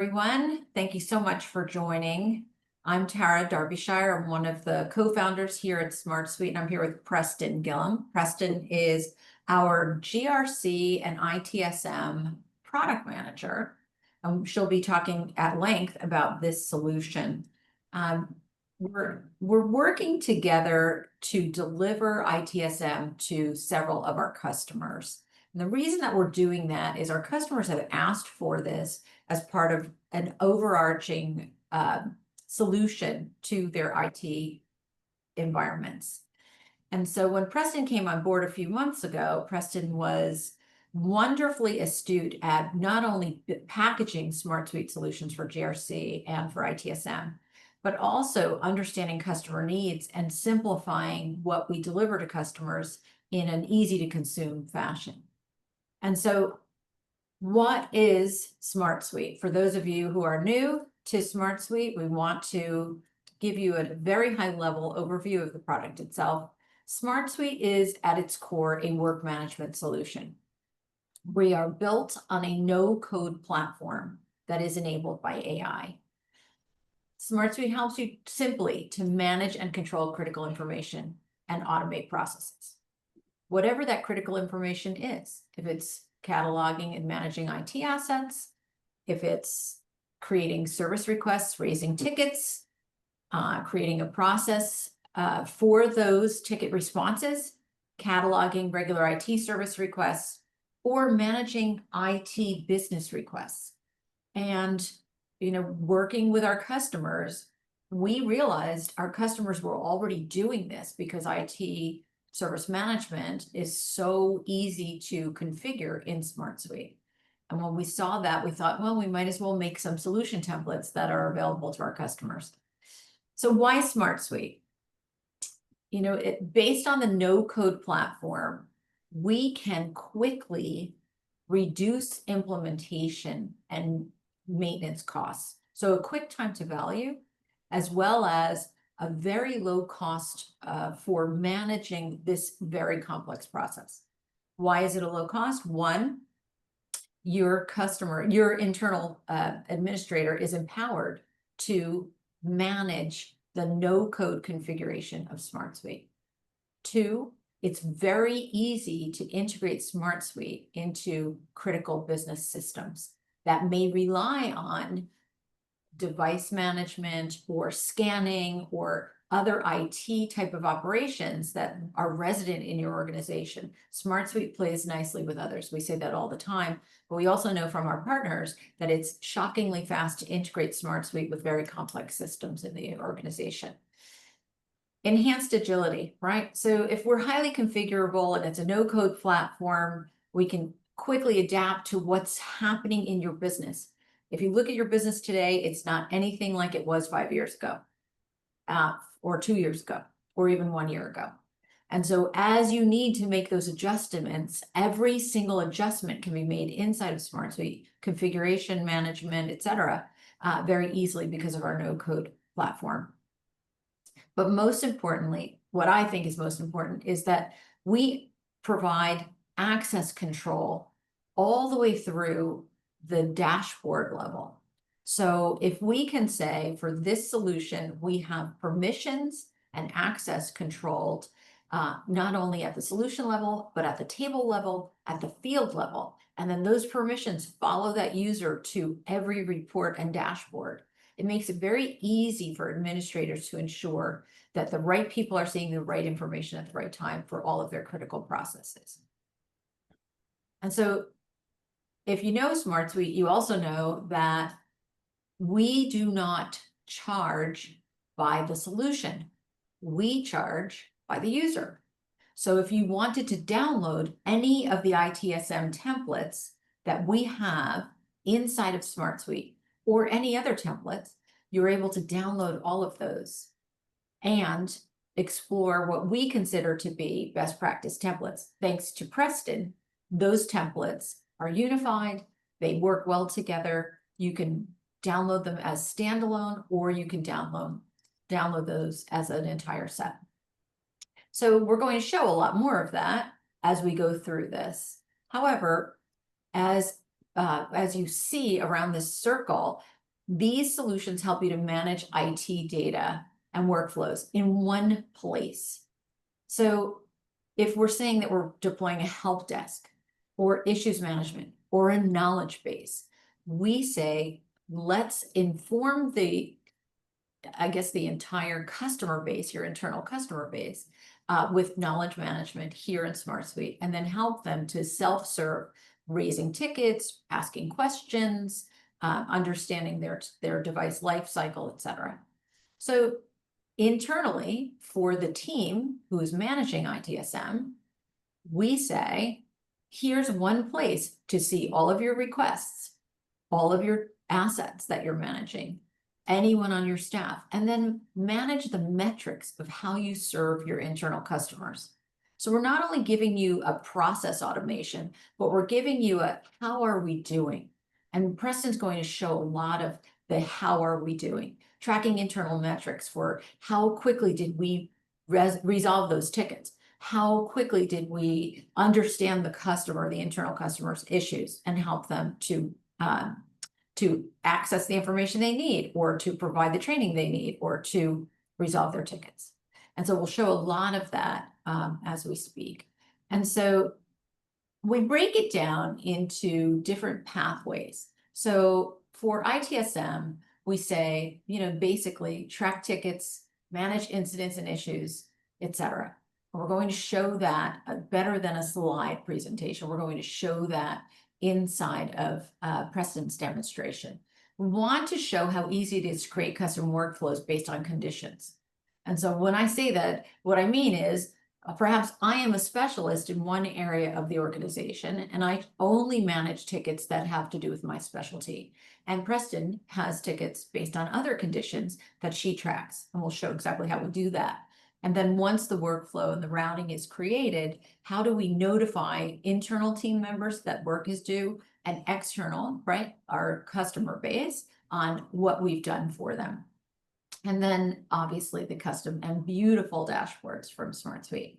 Everyone. Thank you so much for joining. I'm Tara Darbyshire. I'm one of the co-founders here at SmartSuite, and I'm here with Preston Gillum. Preston is our GRC and ITSM product manager. She'll be talking at length about this solution. We're working together to deliver ITSM to several of our customers. And the reason that we're doing that is our customers have asked for this as part of an overarching solution to their IT environments. And so when Preston came on board a few months ago, Preston was wonderfully astute at not only packaging SmartSuite solutions for GRC and for ITSM, but also understanding customer needs and simplifying what we deliver to customers in an easy to consume fashion. And so what is SmartSuite? For those of you who are new to SmartSuite, we want to give you a very high level overview of the product itself. SmartSuite is at its core a work management solution. We are built on a no-code platform that is enabled by AI. SmartSuite helps you simply to manage and control critical information and automate processes. Whatever that critical information is, if it's cataloging and managing IT assets, if it's creating service requests, raising tickets, creating a process for those ticket responses, cataloging regular IT service requests, or managing IT business requests. And, working with our customers, we realized our customers were already doing this because IT service management is so easy to configure in SmartSuite. And when we saw that, we thought, well, we might as well make some solution templates that are available to our customers. So why SmartSuite? Based on the no-code platform, we can quickly reduce implementation and maintenance costs. So a quick time to value, as well as a very low cost for managing this very complex process. Why is it a low cost? One, your internal administrator is empowered to manage the no-code configuration of SmartSuite. Two, it's very easy to integrate SmartSuite into critical business systems that may rely on device management or scanning or other IT type of operations that are resident in your organization. SmartSuite plays nicely with others. We say that all the time, but we also know from our partners that it's shockingly fast to integrate SmartSuite with very complex systems in the organization. Enhanced agility, right? So if we're highly configurable and it's a no-code platform, we can quickly adapt to what's happening in your business. If you look at your business today, it's not anything like it was 5 years ago, or 2 years ago, or even 1 year ago. And so as you need to make those adjustments, every single adjustment can be made inside of SmartSuite, configuration management, et cetera, very easily because of our no-code platform. But most importantly, what I think is most important is that we provide access control all the way through the dashboard level. So if we can say for this solution, we have permissions and access controlled, not only at the solution level, but at the table level, at the field level, and then those permissions follow that user to every report and dashboard. It makes it very easy for administrators to ensure that the right people are seeing the right information at the right time for all of their critical processes. And so if you know SmartSuite, you also know that we do not charge by the solution. We charge by the user. So if you wanted to download any of the ITSM templates that we have inside of SmartSuite or any other templates, you're able to download all of those and explore what we consider to be best practice templates. Thanks to Preston, those templates are unified, they work well together. You can download them as standalone, or you can download those as an entire set. So we're going to show a lot more of that as we go through this. However, as as you see around this circle, these solutions help you to manage IT data and workflows in one place. So if we're saying that we're deploying a help desk or issues management or a knowledge base, we say, let's inform the entire customer base, your internal customer base, with knowledge management here in SmartSuite, and then help them to self-serve, raising tickets, asking questions, understanding their device life cycle, et cetera. So internally, for the team who is managing ITSM, we say, here's one place to see all of your requests, all of your assets that you're managing, anyone on your staff, and then manage the metrics of how you serve your internal customers. So we're not only giving you a process automation, but we're giving you a how are we doing? And Preston's going to show a lot of the how are we doing, tracking internal metrics for how quickly did we resolve those tickets? How quickly did we understand the customer, the internal customer's issues, and help them to access the information they need, or to provide the training they need, or to resolve their tickets. And so we'll show a lot of that as we speak. And so we break it down into different pathways. So for ITSM, we say, basically track tickets, manage incidents and issues, etc. We're going to show that better than a slide presentation. We're going to show that inside of Preston's demonstration. We want to show how easy it is to create custom workflows based on conditions. And so when I say that, what I mean is perhaps I am a specialist in one area of the organization, and I only manage tickets that have to do with my specialty. And Preston has tickets based on other conditions that she tracks, and we'll show exactly how we do that. And then once the workflow and the routing is created, how do we notify internal team members that work is due, and external, right, our customer base, on what we've done for them? And then obviously the custom and beautiful dashboards from SmartSuite.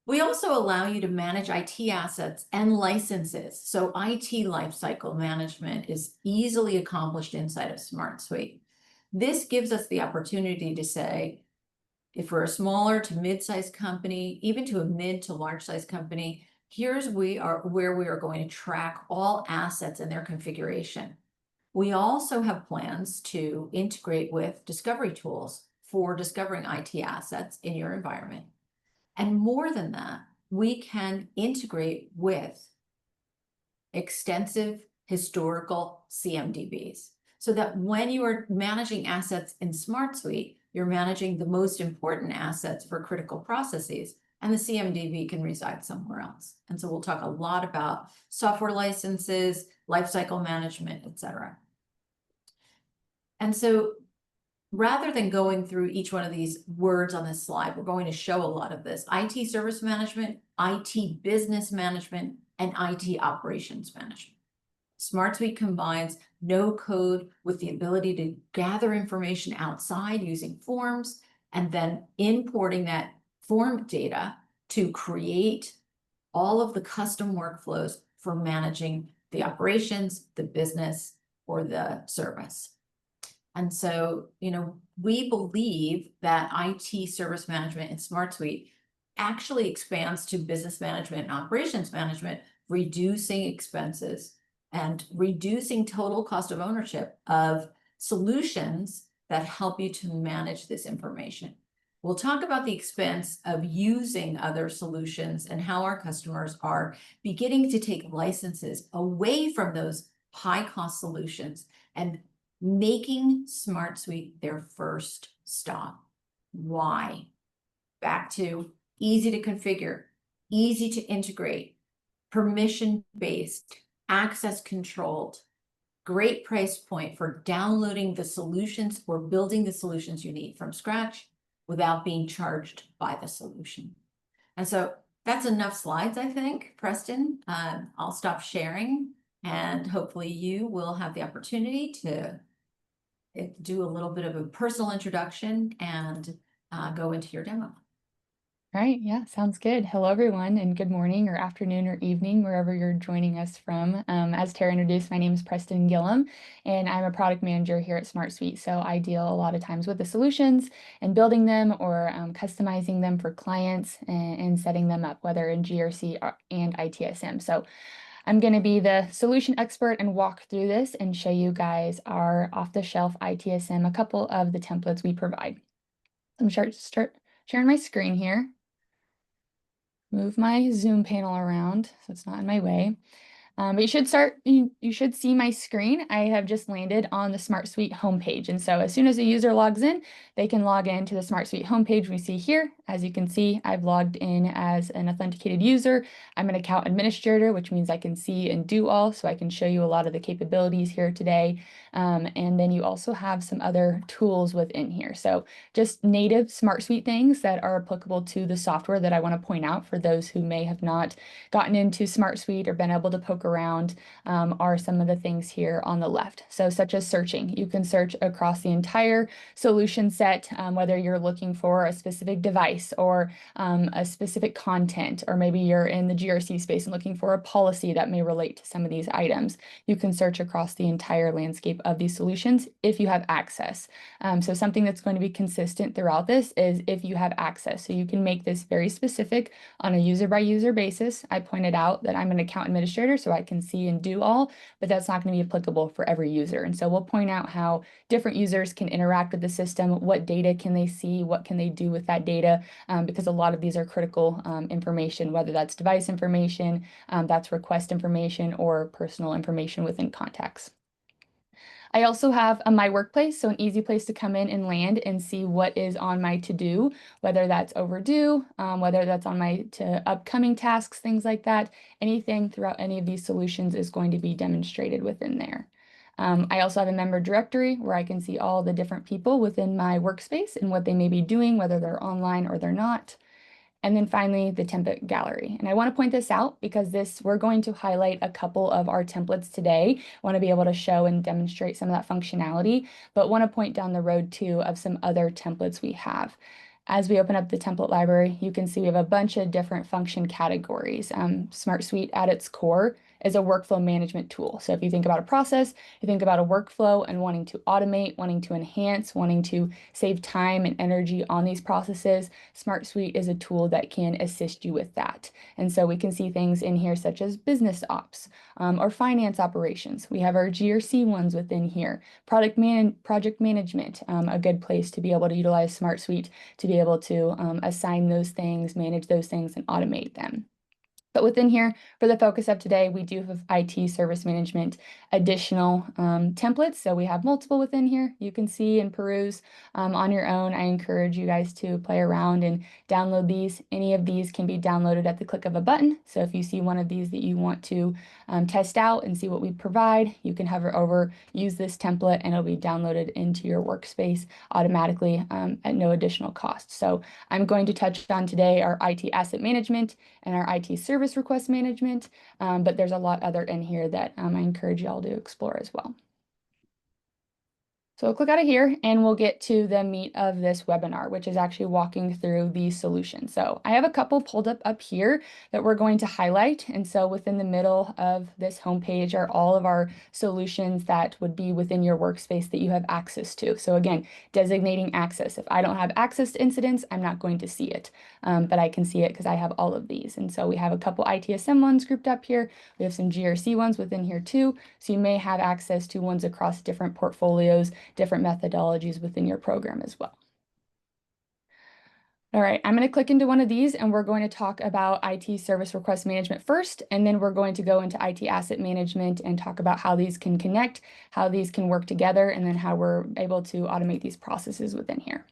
We also allow you to manage IT assets and licenses. So IT lifecycle management is easily accomplished inside of SmartSuite. This gives us the opportunity to say, if we're a smaller to mid-sized company, even to a mid to large-sized company, here's where we are going to track all assets and their configuration. We also have plans to integrate with discovery tools for discovering IT assets in your environment. And more than that, we can integrate with extensive historical CMDBs, so that when you are managing assets in SmartSuite, you're managing the most important assets for critical processes, and the CMDB can reside somewhere else. And so we'll talk a lot about software licenses, lifecycle management, etc. And so rather than going through each one of these words on this slide, we're going to show a lot of this: IT service management, IT business management, and IT operations management. SmartSuite combines no code with the ability to gather information outside using forms, and then importing that form data to create all of the custom workflows for managing the operations, the business, or the service. And so, we believe that IT service management in SmartSuite actually expands to business management and operations management, reducing expenses and reducing total cost of ownership of solutions that help you to manage this information. We'll talk about the expense of using other solutions and how our customers are beginning to take licenses away from those high-cost solutions and making SmartSuite their first stop. Why? Back to easy to configure, easy to integrate, permission-based, access controlled, great price point for downloading the solutions or building the solutions you need from scratch without being charged by the solution. And so that's enough slides, I think, Preston. I'll stop sharing, and hopefully you will have the opportunity to do a little bit of a personal introduction and go into your demo. All right, yeah, sounds good. Hello, everyone, and good morning or afternoon or evening, wherever you're joining us from. As Tara introduced, my name is Preston Gillum, and I'm a product manager here at SmartSuite. So I deal a lot of times with the solutions and building them or customizing them for clients and setting them up, whether in GRC and ITSM. So I'm going to be the solution expert and walk through this and show you guys our off-the-shelf ITSM, a couple of the templates we provide. I'm going to start sharing my screen here. Move my Zoom panel around so it's not in my way. But you should see my screen. I have just landed on the SmartSuite homepage. And so as soon as a user logs in, they can log into the SmartSuite homepage we see here. As you can see, I've logged in as an authenticated user. I'm an account administrator, which means I can see and do all, so I can show you a lot of the capabilities here today. And then you also have some other tools within here. So just native SmartSuite things that are applicable to the software that I want to point out for those who may have not gotten into SmartSuite or been able to poke around are some of the things here on the left. So such as searching, you can search across the entire solution set, whether you're looking for a specific device or a specific content, or maybe you're in the GRC space and looking for a policy that may relate to some of these items. You can search across the entire landscape of these solutions if you have access. So something that's going to be consistent throughout this is if you have access. So you can make this very specific on a user by user basis. I pointed out that I'm an account administrator, so I can see and do all, but that's not going to be applicable for every user. And so we'll point out how different users can interact with the system, what data can they see, what can they do with that data, because a lot of these are critical information, whether that's device information, that's request information, or personal information within contacts. I also have a My Workplace, so an easy place to come in and land and see what is on my to-do, whether that's overdue, whether that's on my upcoming tasks, things like that. Anything throughout any of these solutions is going to be demonstrated within there. I also have a member directory where I can see all the different people within my workspace and what they may be doing, whether they're online or they're not. And then finally, the template gallery. And I want to point this out because we're going to highlight a couple of our templates today. I want to be able to show and demonstrate some of that functionality, but want to point down the road too of some other templates we have. As we open up the template library, you can see we have a bunch of different function categories. SmartSuite at its core is a workflow management tool. So if you think about a process, you think about a workflow and wanting to automate, wanting to enhance, wanting to save time and energy on these processes, SmartSuite is a tool that can assist you with that. And so we can see things in here such as business ops or finance operations. We have our GRC ones within here. Project management, a good place to be able to utilize SmartSuite to be able to assign those things, manage those things, and automate them. But within here, for the focus of today, we do have IT service management additional templates. So we have multiple within here. You can see and peruse on your own. I encourage you guys to play around and download these. Any of these can be downloaded at the click of a button. So if you see one of these that you want to test out and see what we provide, you can hover over, use this template, and it'll be downloaded into your workspace automatically at no additional cost. So I'm going to touch on today our IT asset management and our IT service request management, but there's a lot other in here that I encourage y'all to explore as well. So we'll click out of here and we'll get to the meat of this webinar, which is actually walking through the solution. So I have a couple pulled up here that we're going to highlight. And so within the middle of this homepage are all of our solutions that would be within your workspace that you have access to. So again, designating access. If I don't have access to incidents, I'm not going to see it, but I can see it because I have all of these. And so we have a couple ITSM ones grouped up here. We have some GRC ones within here too. So you may have access to ones across different portfolios, different methodologies within your program as well. All right, I'm going to click into one of these and we're going to talk about IT service request management first, and then we're going to go into IT asset management and talk about how these can connect, how these can work together, and then how we're able to automate these processes within here.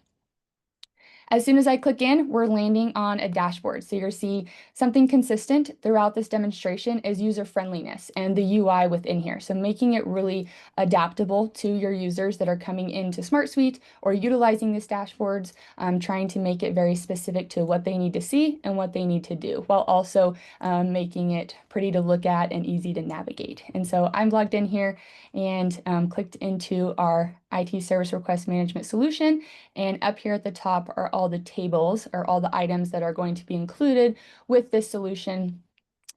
As soon as I click in, we're landing on a dashboard. So you'll see something consistent throughout this demonstration is user friendliness and the UI within here. So making it really adaptable to your users that are coming into SmartSuite or utilizing these dashboards, trying to make it very specific to what they need to see and what they need to do, while also making it pretty to look at and easy to navigate. And so I'm logged in here and clicked into our IT Service Request Management Solution. And up here at the top are all the tables or all the items that are going to be included with this solution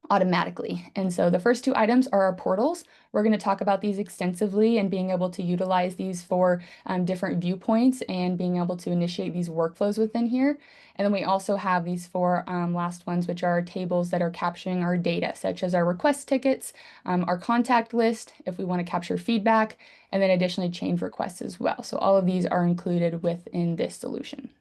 automatically. And so the first two items are our portals. We're going to talk about these extensively and being able to utilize these for different viewpoints and being able to initiate these workflows within here. And then we also have these four last ones, which are tables that are capturing our data, such as our request tickets, our contact list, if we want to capture feedback, and then additionally change requests as well. So all of these are included within this solution.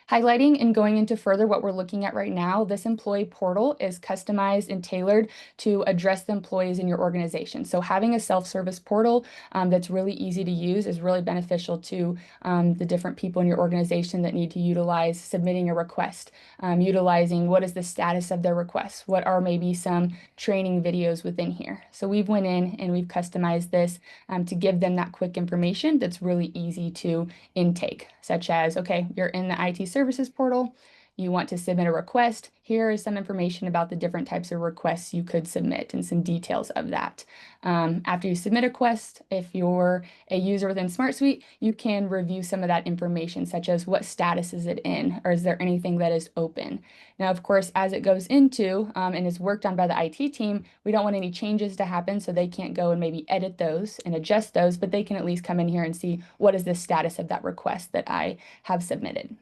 Highlighting and going into further what we're looking at right now, this employee portal is customized and tailored to address the employees in your organization. So having a self-service portal that's really easy to use is really beneficial to the different people in your organization that need to utilize submitting a request, utilizing what is the status of their request, what are maybe some training videos within here. So we've went in and we've customized this to give them that quick information that's really easy to intake, such as, okay, you're in the IT services portal, you want to submit a request. Here is some information about the different types of requests you could submit and some details of that. After you submit a request, if you're a user within SmartSuite, you can review some of that information, such as what status is it in, or is there anything that is open? Now, of course, as it goes into and is worked on by the IT team, we don't want any changes to happen, so they can't go and maybe edit those and adjust those, but they can at least come in here and see what is the status of that request that I have submitted.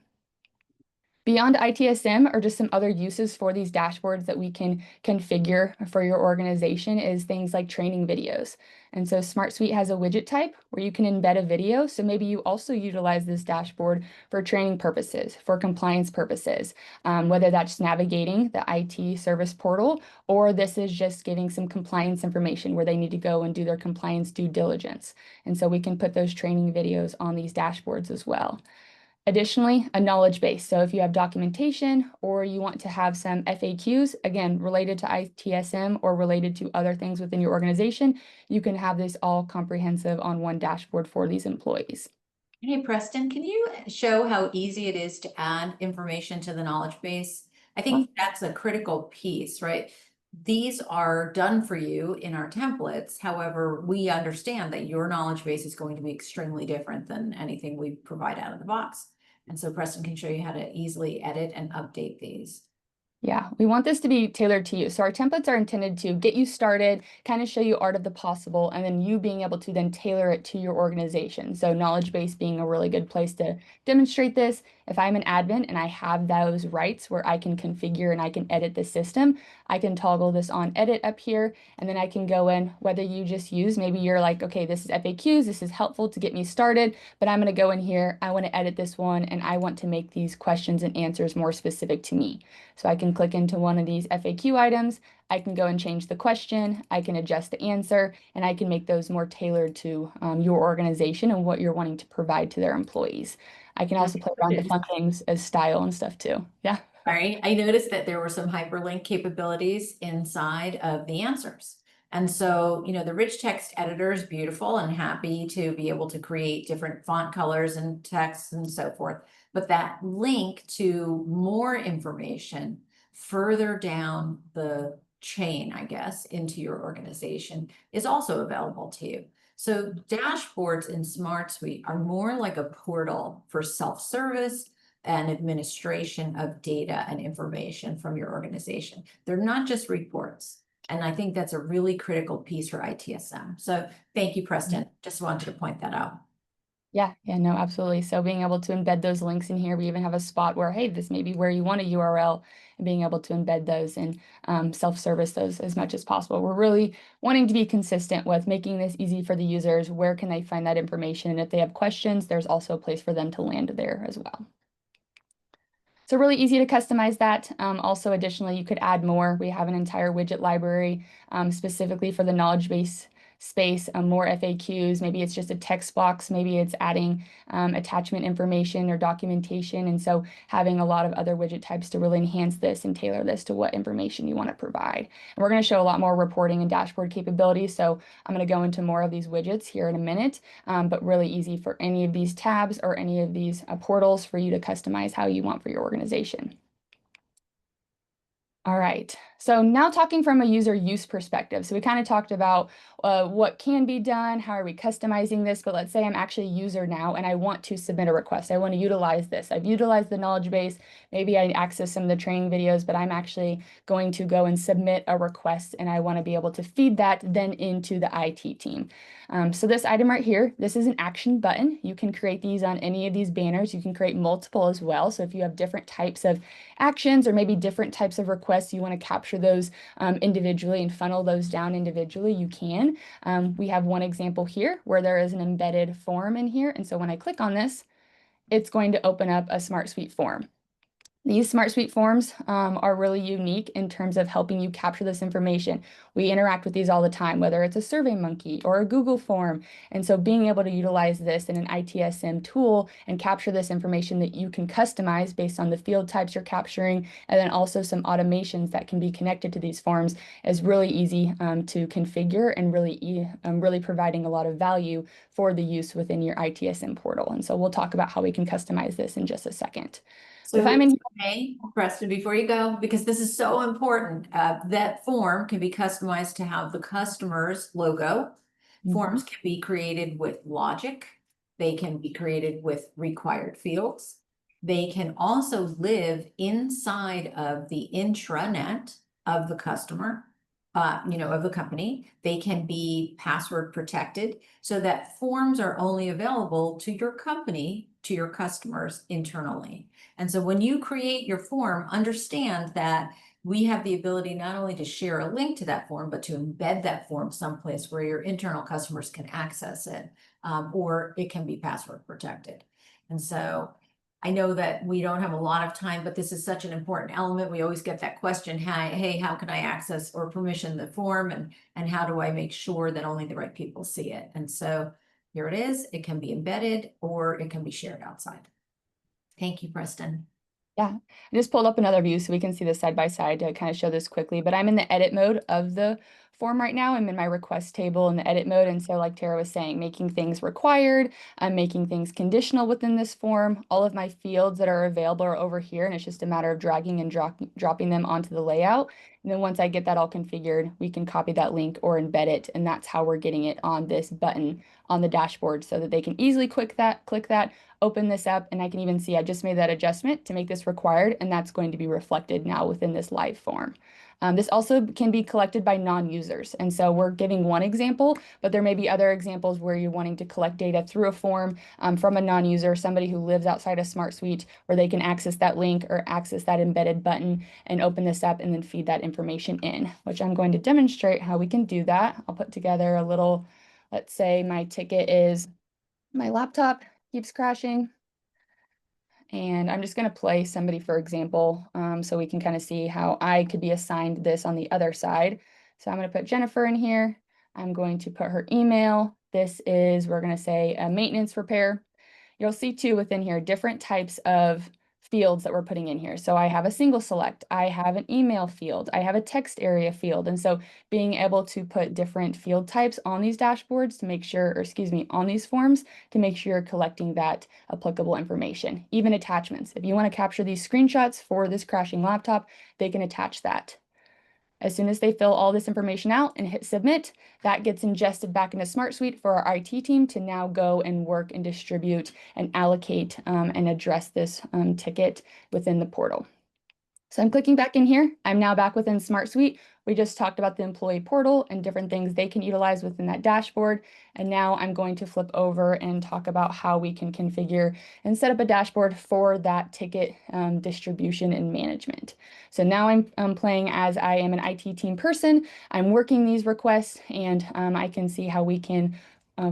Beyond ITSM are just some other uses for these dashboards that we can configure for your organization is things like training videos. And so SmartSuite has a widget type where you can embed a video. So maybe you also utilize this dashboard for training purposes, for compliance purposes, whether that's navigating the IT service portal, or this is just giving some compliance information where they need to go and do their compliance due diligence. And so we can put those training videos on these dashboards as well. Additionally, a knowledge base. So if you have documentation or you want to have some FAQs, again, related to ITSM or related to other things within your organization, you can have this all comprehensive on one dashboard for these employees. Hey, Preston, can you show how easy it is to add information to the knowledge base? I think that's a critical piece, right? These are done for you in our templates. However, we understand that your knowledge base is going to be extremely different than anything we provide out of the box. And so Preston can show you how to easily edit and update these. Yeah, we want this to be tailored to you. So our templates are intended to get you started, kind of show you art of the possible, and then you being able to then tailor it to your organization. So knowledge base being a really good place to demonstrate this. If I'm an admin and I have those rights where I can configure and I can edit the system, I can toggle this on edit up here, and then I can go in, whether you just use, maybe you're like, okay, this is FAQs, this is helpful to get me started, but I'm going to go in here, I want to edit this one, and I want to make these questions and answers more specific to me. So I can click into one of these FAQ items, I can go and change the question, I can adjust the answer, and I can make those more tailored to your organization and what you're wanting to provide to their employees. I can also play around with fun things as style and stuff too. Yeah. Sorry, I noticed that there were some hyperlink capabilities inside of the answers. And so, the rich text editor is beautiful and happy to be able to create different font colors and texts and so forth. But that link to more information further down the chain, I guess, into your organization is also available to you. So dashboards in SmartSuite are more like a portal for self-service and administration of data and information from your organization. They're not just reports. And I think that's a really critical piece for ITSM. So thank you, Preston. Just wanted to point that out. Yeah, no, absolutely. So being able to embed those links in here, we even have a spot where, hey, this may be where you want a URL, and being able to embed those and self-service those as much as possible. We're really wanting to be consistent with making this easy for the users. Where can they find that information? And if they have questions, there's also a place for them to land there as well. So really easy to customize that. Also, additionally, you could add more. We have an entire widget library specifically for the knowledge base space, more FAQs. Maybe it's just a text box. Maybe it's adding attachment information or documentation. And so having a lot of other widget types to really enhance this and tailor this to what information you want to provide. And we're going to show a lot more reporting and dashboard capabilities. So I'm going to go into more of these widgets here in a minute, but really easy for any of these tabs or any of these portals for you to customize how you want for your organization. All right, So now talking from a user use perspective. So we kind of talked about what can be done, how are we customizing this, but let's say I'm actually a user now and I want to submit a request. I want to utilize this. I've utilized the knowledge base. Maybe I access some of the training videos, but I'm actually going to go and submit a request and I want to be able to feed that then into the IT team. So this item right here, this is an action button. You can create these on any of these banners. You can create multiple as well. So if you have different types of actions or maybe different types of requests, you want to capture those individually and funnel those down individually, you can. We have one example here where there is an embedded form in here. And so when I click on this, it's going to open up a SmartSuite form. These SmartSuite forms are really unique in terms of helping you capture this information. We interact with these all the time, whether it's a SurveyMonkey or a Google form. And so being able to utilize this in an ITSM tool and capture this information that you can customize based on the field types you're capturing, and then also some automations that can be connected to these forms is really easy to configure and really providing a lot of value for the use within your ITSM portal. And so we'll talk about how we can customize this in just a second. But if I'm in Hey, Preston, before you go, because this is so important, that form can be customized to have the customer's logo. Forms can be created with logic. They can be created with required fields. They can also live inside of the intranet of the customer, of the company. They can be password protected so that forms are only available to your company, to your customers internally. And so when you create your form, understand that we have the ability not only to share a link to that form, but to embed that form someplace where your internal customers can access it, or it can be password protected. And so I know that we don't have a lot of time, but this is such an important element. We always get that question, hey, how can I access or permission the form, and how do I make sure that only the right people see it? And so here it is. It can be embedded or it can be shared outside. Thank you, Preston. Yeah, I just pulled up another view so we can see this side by side to kind of show this quickly, but I'm in the edit mode of the form right now. I'm in my request table in the edit mode. And so like Tara was saying, making things required, I'm making things conditional within this form. All of my fields that are available are over here, and it's just a matter of dragging and dropping them onto the layout. And then once I get that all configured, we can copy that link or embed it. And that's how we're getting it on this button on the dashboard so that they can easily click that, open this up, and I can even see I just made that adjustment to make this required, and that's going to be reflected now within this live form. This also can be collected by non-users. And so we're giving one example, but there may be other examples where you're wanting to collect data through a form from a non-user, somebody who lives outside of SmartSuite, where they can access that link or access that embedded button and open this up and then feed that information in, which I'm going to demonstrate how we can do that. I'll put together a little, let's say my ticket is my laptop keeps crashing. And I'm just going to play somebody, for example, so we can kind of see how I could be assigned this on the other side. So I'm going to put Jennifer in here. I'm going to put her email. This is, we're going to say a maintenance repair. You'll see too within here, different types of fields that we're putting in here. So I have a single select, I have an email field, I have a text area field. And so being able to put different field types on these dashboards to make sure, or excuse me, on these forms to make sure you're collecting that applicable information. Even attachments. If you want to capture these screenshots for this crashing laptop, they can attach that. As soon as they fill all this information out and hit submit, that gets ingested back into SmartSuite for our IT team to now go and work and distribute and allocate and address this ticket within the portal. So I'm clicking back in here. I'm now back within SmartSuite. We just talked about the employee portal and different things they can utilize within that dashboard. And now I'm going to flip over and talk about how we can configure and set up a dashboard for that ticket distribution and management. So now I'm playing as I am an IT team person. I'm working these requests, and I can see how we can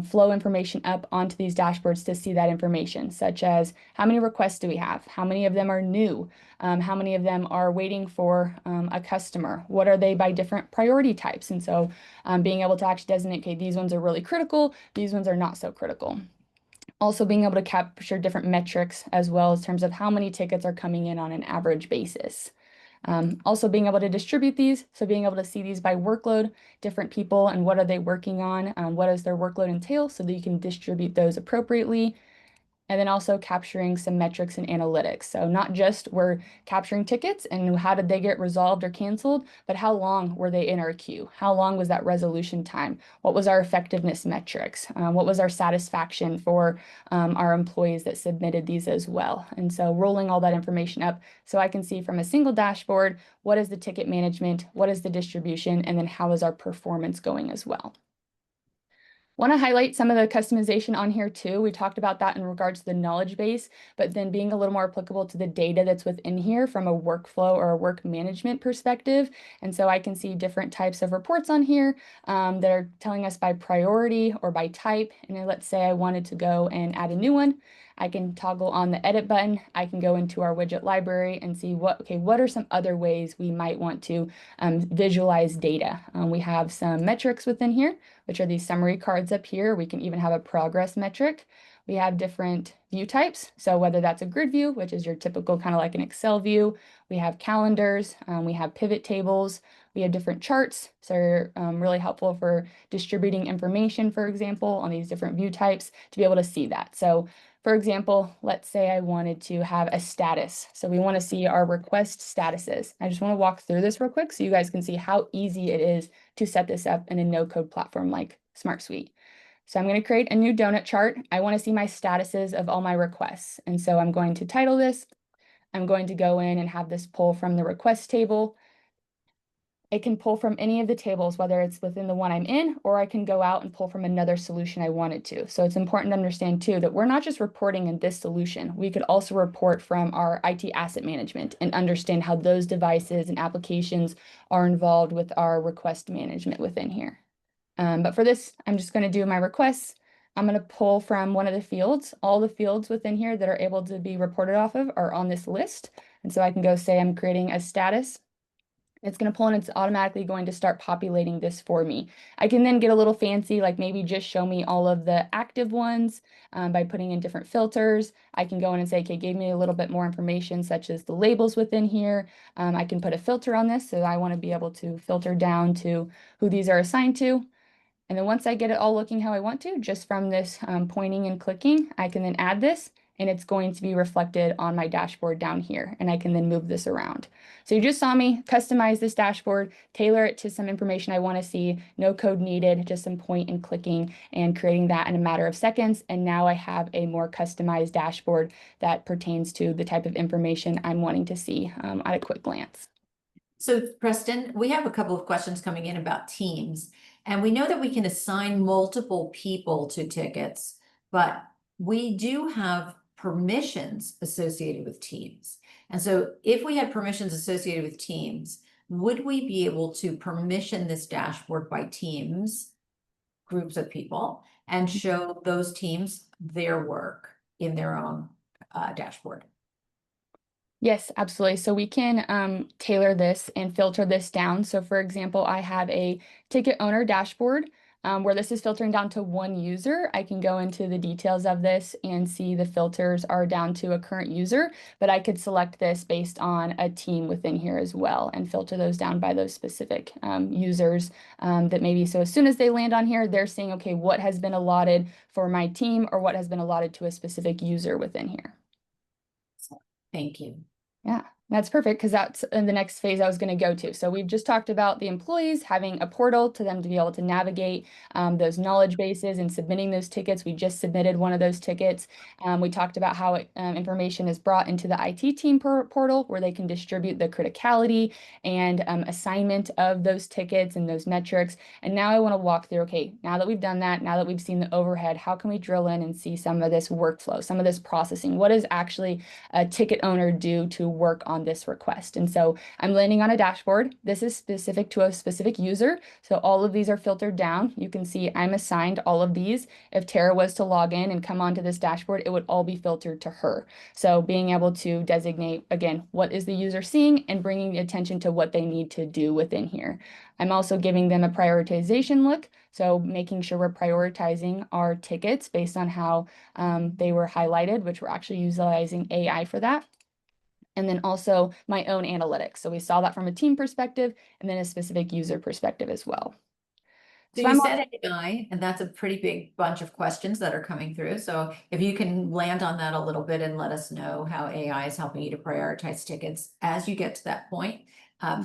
flow information up onto these dashboards to see that information, such as how many requests do we have? How many of them are new? How many of them are waiting for a customer? What are they by different priority types? And so being able to actually designate, okay, these ones are really critical, these ones are not so critical. Also being able to capture different metrics as well as terms of how many tickets are coming in on an average basis. Also being able to distribute these, so being able to see these by workload, different people and what are they working on, what does their workload entail, so that you can distribute those appropriately. and then also capturing some metrics and analytics. So not just we're capturing tickets and how did they get resolved or canceled, but how long were they in our queue? How long was that resolution time? What was our effectiveness metrics? What was our satisfaction for our employees that submitted these as well? And so rolling all that information up so I can see from a single dashboard, what is the ticket management, what is the distribution, and then how is our performance going as well. Want to highlight some of the customization on here too. We talked about that in regards to the knowledge base, but then being a little more applicable to the data that's within here from a workflow or a work management perspective. And so I can see different types of reports on here that are telling us by priority or by type. And then let's say I wanted to go and add a new one. I can toggle on the edit button. I can go into our widget library and see what are some other ways we might want to visualize data. We have some metrics within here, which are these summary cards up here. We can even have a progress metric. We have different view types. So whether that's a grid view, which is your typical kind of like an Excel view, we have calendars, we have pivot tables, we have different charts. So they're really helpful for distributing information, for example, on these different view types to be able to see that. So for example, let's say I wanted to have a status. So we want to see our request statuses. I just want to walk through this real quick so you guys can see how easy it is to set this up in a no-code platform like SmartSuite. So I'm going to create a new donut chart. I want to see my statuses of all my requests. And so I'm going to title this. I'm going to go in and have this pull from the request table. It can pull from any of the tables, whether it's within the one I'm in, or I can go out and pull from another solution I wanted to. So it's important to understand too that we're not just reporting in this solution. We could also report from our IT asset management and understand how those devices and applications are involved with our request management within here. But for this, I'm just going to do my requests. I'm going to pull from one of the fields. All the fields within here that are able to be reported off of are on this list. And so I can go say I'm creating a status. It's going to pull and it's automatically going to start populating this for me. I can then get a little fancy, like maybe just show me all of the active ones by putting in different filters. I can go in and say, okay, give me a little bit more information, such as the labels within here. I can put a filter on this, so I want to be able to filter down to who these are assigned to. And then once I get it all looking how I want to, just from this pointing and clicking, I can then add this and it's going to be reflected on my dashboard down here. And I can then move this around. So you just saw me customize this dashboard, tailor it to some information I want to see, no code needed, just some point and clicking and creating that in a matter of seconds. And now I have a more customized dashboard that pertains to the type of information I'm wanting to see at a quick glance. So Preston, we have a couple of questions coming in about teams. And we know that we can assign multiple people to tickets, but we do have permissions associated with teams. And so if we had permissions associated with teams, would we be able to permission this dashboard by teams, groups of people, and show those teams their work in their own dashboard? Yes, absolutely. So we can tailor this and filter this down. So for example, I have a ticket owner dashboard where this is filtering down to one user. I can go into the details of this and see the filters are down to a current user, but I could select this based on a team within here as well and filter those down by those specific users that maybe, so as soon as they land on here, they're saying, okay, what has been allotted for my team or what has been allotted to a specific user within here. Thank you. Yeah, that's perfect because that's in the next phase I was going to go to. So we've just talked about the employees having a portal to them to be able to navigate those knowledge bases and submitting those tickets. We just submitted one of those tickets. We talked about how information is brought into the IT team portal where they can distribute the criticality and assignment of those tickets and those metrics. And now I want to walk through, okay, now that we've done that, now that we've seen the overhead, how can we drill in and see some of this workflow, some of this processing? What does actually a ticket owner do to work on this request? And so I'm landing on a dashboard. This is specific to a specific user. So all of these are filtered down. You can see I'm assigned all of these. If Tara was to log in and come onto this dashboard, it would all be filtered to her. So being able to designate, again, what is the user seeing and bringing the attention to what they need to do within here. I'm also giving them a prioritization look. So making sure we're prioritizing our tickets based on how they were highlighted, which we're actually utilizing AI for that. And then also my own analytics. So we saw that from a team perspective and then a specific user perspective as well. So So you I'm said AI, and that's a pretty big bunch of questions that are coming through. So if you can land on that a little bit and let us know how AI is helping you to prioritize tickets as you get to that point,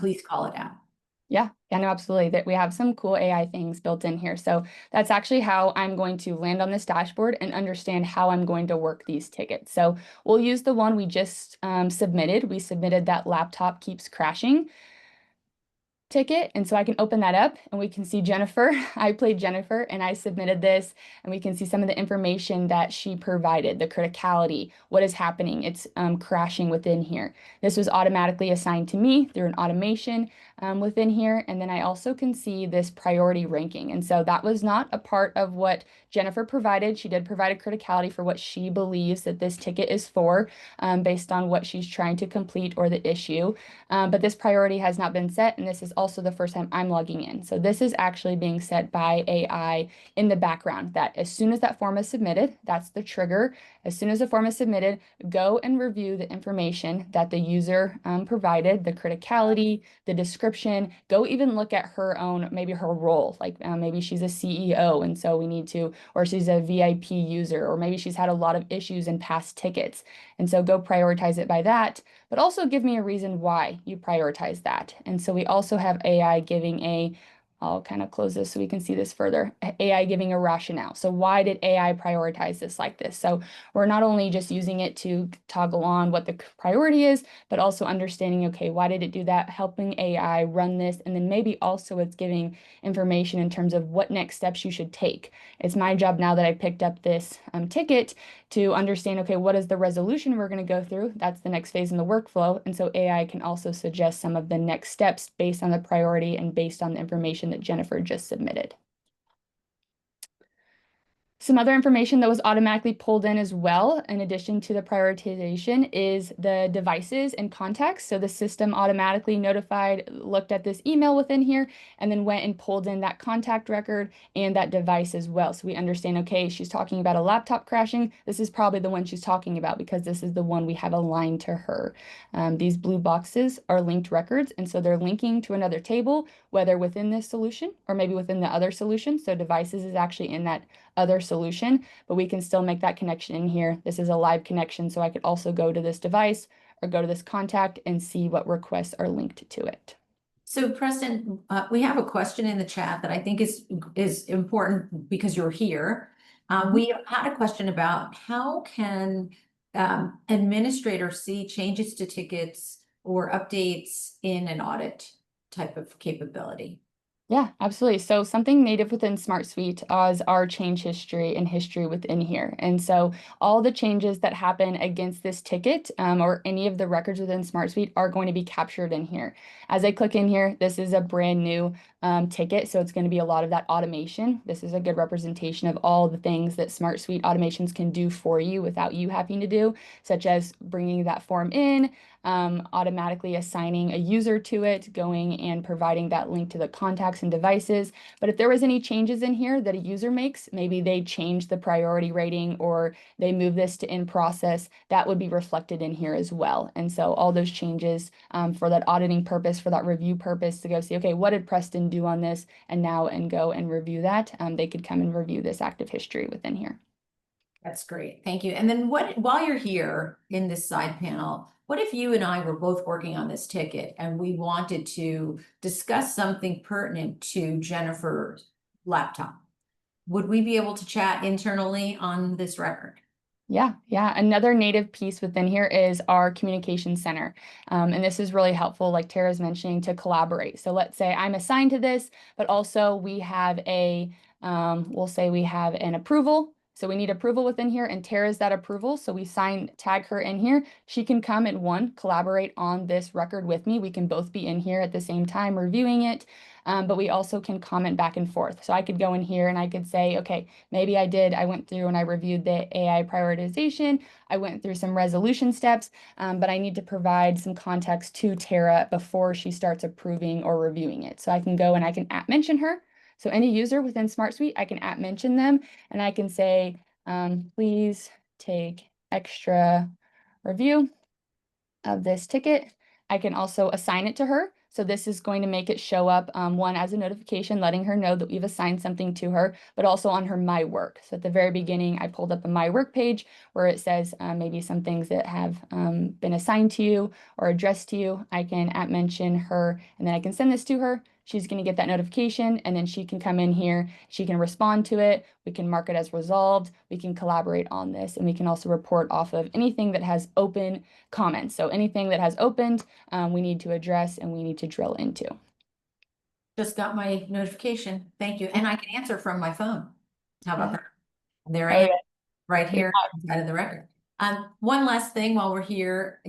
please call it out. Yeah, no, absolutely. That we have some cool AI things built in here. So that's actually how I'm going to land on this dashboard and understand how I'm going to work these tickets. So we'll use the one we just submitted. We submitted that laptop keeps crashing ticket. And so I can open that up and we can see Jennifer. I played Jennifer and I submitted this, and we can see some of the information that she provided, the criticality, what is happening. It's crashing within here. This was automatically assigned to me through an automation within here. And then I also can see this priority ranking. And so that was not a part of what Jennifer provided. She did provide a criticality for what she believes that this ticket is for, based on what she's trying to complete or the issue. But this priority has not been set, and this is also the first time I'm logging in. So this is actually being set by AI in the background, that as soon as that form is submitted, that's the trigger. As soon as the form is submitted, go and review the information that the user provided, the criticality, the description. Go even look at her own, maybe her role, like maybe she's a CEO, and so we need to, or she's a VIP user, or maybe she's had a lot of issues in past tickets. And so go prioritize it by that, but also give me a reason why you prioritize that. And so we also have AI giving I'll kind of close this so we can see this further. AI giving a rationale. So why did AI prioritize this like this? So we're not only just using it to toggle on what the priority is, but also understanding, okay, why did it do that? Helping AI run this. And then maybe also it's giving information in terms of what next steps you should take. It's my job now that I picked up this ticket to understand, okay, what is the resolution we're going to go through? That's the next phase in the workflow. And so AI can also suggest some of the next steps based on the priority and based on the information that Jennifer just submitted. Some other information that was automatically pulled in as well, in addition to the prioritization, is the devices and contacts. So the system automatically looked at this email within here, and then went and pulled in that contact record and that device as well. So we understand, okay, she's talking about a laptop crashing. This is probably the one she's talking about because this is the one we have aligned to her. These blue boxes are linked records, and so they're linking to another table, whether within this solution or maybe within the other solution. So devices is actually in that other solution, but we can still make that connection in here. This is a live connection, so I could also go to this device or go to this contact and see what requests are linked to it. So Preston, we have a question in the chat that I think is important because you're here. We had a question about how can administrators see changes to tickets or updates in an audit type of capability? Yeah, absolutely. So something native within SmartSuite is our change history and history within here. And so all the changes that happen against this ticket or any of the records within SmartSuite are going to be captured in here. As I click in here, this is a brand new ticket, so it's going to be a lot of that automation. This is a good representation of all the things that SmartSuite automations can do for you without you having to do, such as bringing that form in, automatically assigning a user to it, going and providing that link to the contacts and devices. But if there was any changes in here that a user makes, maybe they change the priority rating or they move this to in process, that would be reflected in here as well. And so all those changes for that auditing purpose, for that review purpose, to go see, okay, what did Preston do on this? And now go and review that. They could come and review this active history within here. That's great. Thank you. And then while you're here in this side panel, what if you and I were both working on this ticket and we wanted to discuss something pertinent to Jennifer's laptop? Would we be able to chat internally on this record? Yeah. Another native piece within here is our communication center. And this is really helpful, like Tara's mentioning, to collaborate. So let's say I'm assigned to this, but also we have we'll say we have an approval. So we need approval within here, and Tara's that approval. So we tag her in here. She can come and collaborate on this record with me. We can both be in here at the same time reviewing it. But we also can comment back and forth. So I could go in here and I could say, okay, maybe I went through and I reviewed the AI prioritization. I went through some resolution steps, but I need to provide some context to Tara before she starts approving or reviewing it. So I can go and I can mention her. So any user within SmartSuite, I can mention them, and I can say, please take extra review of this ticket. I can also assign it to her. So this is going to make it show up, one, as a notification, letting her know that we've assigned something to her, but also on her My Work. So at the very beginning, I pulled up a My Work page where it says maybe some things that have been assigned to you or addressed to you. I can mention her, and then I can send this to her. She's going to get that notification, and then she can come in here. She can respond to it. We can mark it as resolved. We can collaborate on this, and we can also report off of anything that has open comments. So anything that has opened, we need to address and we need to drill into. Just got my notification. Thank you. And I can answer from my phone. How about that? There I Oh, am, yeah. right here inside of the record. One last thing while we're here,